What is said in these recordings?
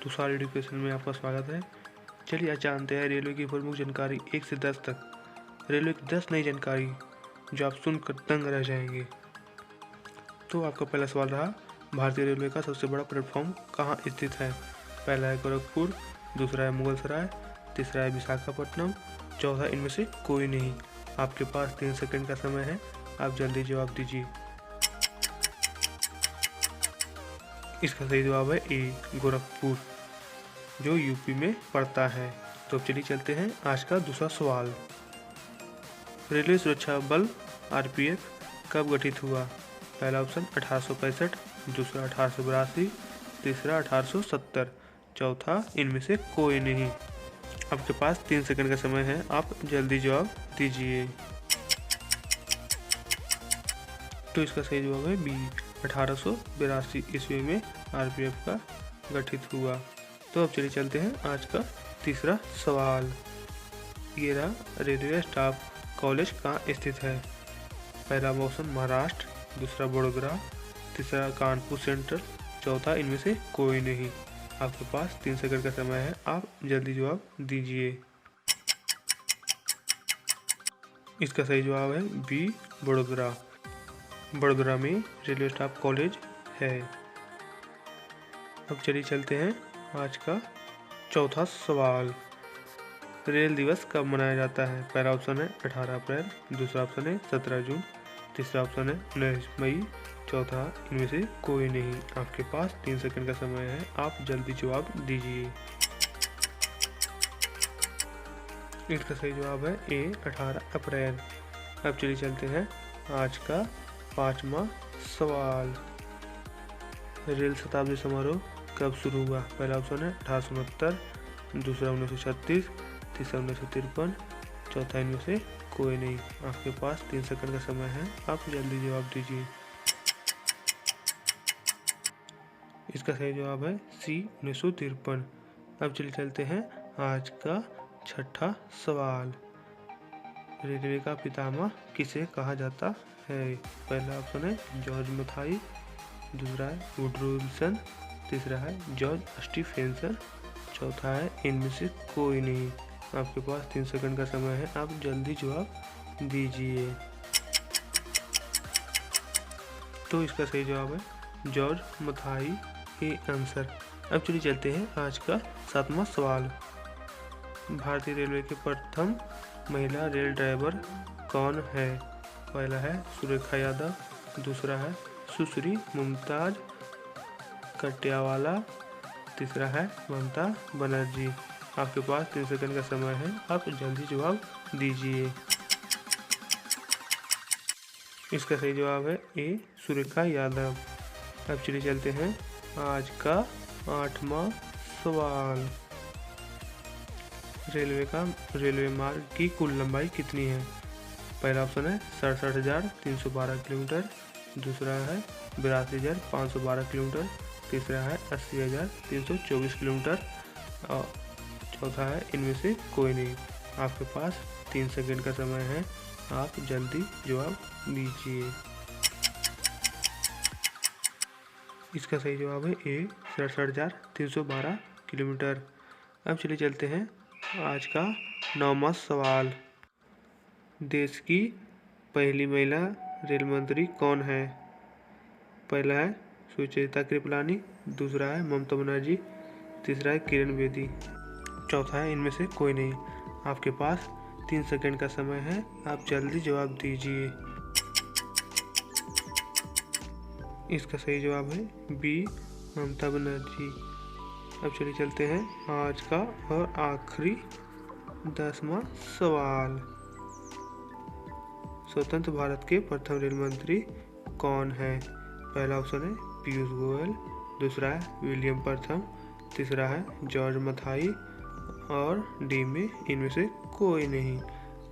Tushar education में आपका स्वागत है। चलिए आज जानते हैं रेलवे की प्रमुख जानकारी 1 से 10 तक। रेलवे की 10 नई जानकारी जो आप सुनकर दंग रह जाएंगे। तो आपका पहला सवाल रहा, भारतीय रेलवे का सबसे बड़ा प्लेटफॉर्म कहाँ स्थित है? पहला है गोरखपुर, दूसरा है मुगलसराय, तीसरा है विशाखापट्टनम, चौथा इनमें से कोई नहीं। आपके पास 3 सेकंड का समय है, आप जल्दी जवाब दीजिए। इसका सही जवाब है ए, गोरखपुर, जो यूपी में पड़ता है। तो चलिए चलते हैं आज का दूसरा सवाल। रेलवे सुरक्षा बल आरपीएफ कब गठित हुआ? पहला ऑप्शन 1865, दूसरा 1882, तीसरा 1870, चौथा इनमें से कोई नहीं। आपके पास 3 सेकंड का समय है, आप जल्दी जवाब दीजिए। तो इसका सही जवाब है बी, 1882 ईस्वी में आरपीएफ का गठित हुआ। तो अब चलिए चलते हैं आज का तीसरा सवाल। ये रहा, रेलवे स्टाफ कॉलेज कहाँ स्थित है? पहला ऑप्शन महाराष्ट्र, दूसरा बड़ोदरा, तीसरा कानपुर सेंट्रल, चौथा इनमें से कोई नहीं। आपके पास 3 सेकंड का समय है, आप जल्दी जवाब दीजिए। इसका सही जवाब है बी, बड़ोदरा। बड़ोदरा में रेलवे स्टाफ कॉलेज है। अब चलिए चलते हैं आज का चौथा सवाल। रेल दिवस कब मनाया जाता है? पहला ऑप्शन है 18 अप्रैल, दूसरा ऑप्शन है 17 जून, तीसरा ऑप्शन है 19 मई, चौथा इनमें से कोई नहीं। आपके पास 3 सेकंड का समय है, आप जल्दी जवाब दीजिए। इसका सही जवाब है ए, 18 अप्रैल। अब चलिए चलते हैं आज का पांचवा सवाल। रेल शताब्दी समारोह कब शुरू हुआ? पहला ऑप्शन है 1869, दूसरा 1936, तीसरा 1953, चौथा इनमें से कोई नहीं। आपके पास 3 सेकंड का समय है, आप जल्दी जवाब दीजिए। इसका सही जवाब है सी, 1953। अब चलिए चलते हैं आज का छठा सवाल। रेलवे का पितामह किसे कहा जाता है? पहला ऑप्शन है जॉर्ज मथाई, दूसरा है वुडरो विल्सन, तीसरा है जॉर्ज स्टीफेंसन, चौथा है इनमें से कोई नहीं। आपके पास 3 सेकंड का समय है, आप जल्दी जवाब दीजिए। तो इसका सही जवाब है जॉर्ज मथाई ए आंसर। अब चलिए चलते हैं आज का 7वां सवाल। भारतीय रेलवे के प्रथम महिला रेल ड्राइवर कौन है? पहला है सुरेखा यादव, दूसरा है सुश्री मुमताज कटियावाला, तीसरा है ममता बनर्जी। आपके पास 3 सेकंड का समय है, आप जल्दी जवाब दीजिए। इसका सही जवाब है ए, सुरेखा यादव। अब चलिए चलते हैं आज का 8वां सवाल। रेलवे मार्ग की कुल लंबाई कितनी है? पहला ऑप्शन है 67,312 किलोमीटर, दूसरा है 82,512 किलोमीटर, तीसरा है 80,324 किलोमीटर और चौथा है इनमें से कोई नहीं। आपके पास 3 सेकंड का समय है, आप जल्दी जवाब दीजिए। इसका सही जवाब है ए, 67,312 किलोमीटर। अब चलिए चलते हैं आज का 9वां सवाल। देश की पहली महिला रेल मंत्री कौन है? पहला है सुचेता कृपलानी, दूसरा है ममता बनर्जी, तीसरा है किरण बेदी, चौथा है इनमें से कोई नहीं। आपके पास 3 सेकंड का समय है, आप जल्दी जवाब दीजिए। इसका सही जवाब है बी, ममता बनर्जी। अब चलिए चलते हैं आज का और आखिरी 10वां सवाल। स्वतंत्र भारत के प्रथम रेल मंत्री कौन है? पहला ऑप्शन है पीयूष गोयल, दूसरा है विलियम प्रथम, तीसरा है जॉर्ज मथाई और डी में इनमें से कोई नहीं।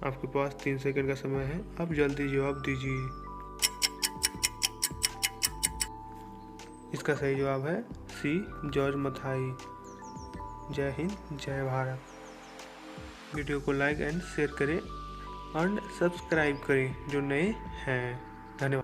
आपके पास 3 सेकंड का समय है, आप जल्दी जवाब दीजिए। इसका सही जवाब है सी, जॉर्ज मथाई। जय हिंद, जय भारत। वीडियो को लाइक एंड शेयर करें और सब्सक्राइब करें जो नए हैं। धन्यवाद।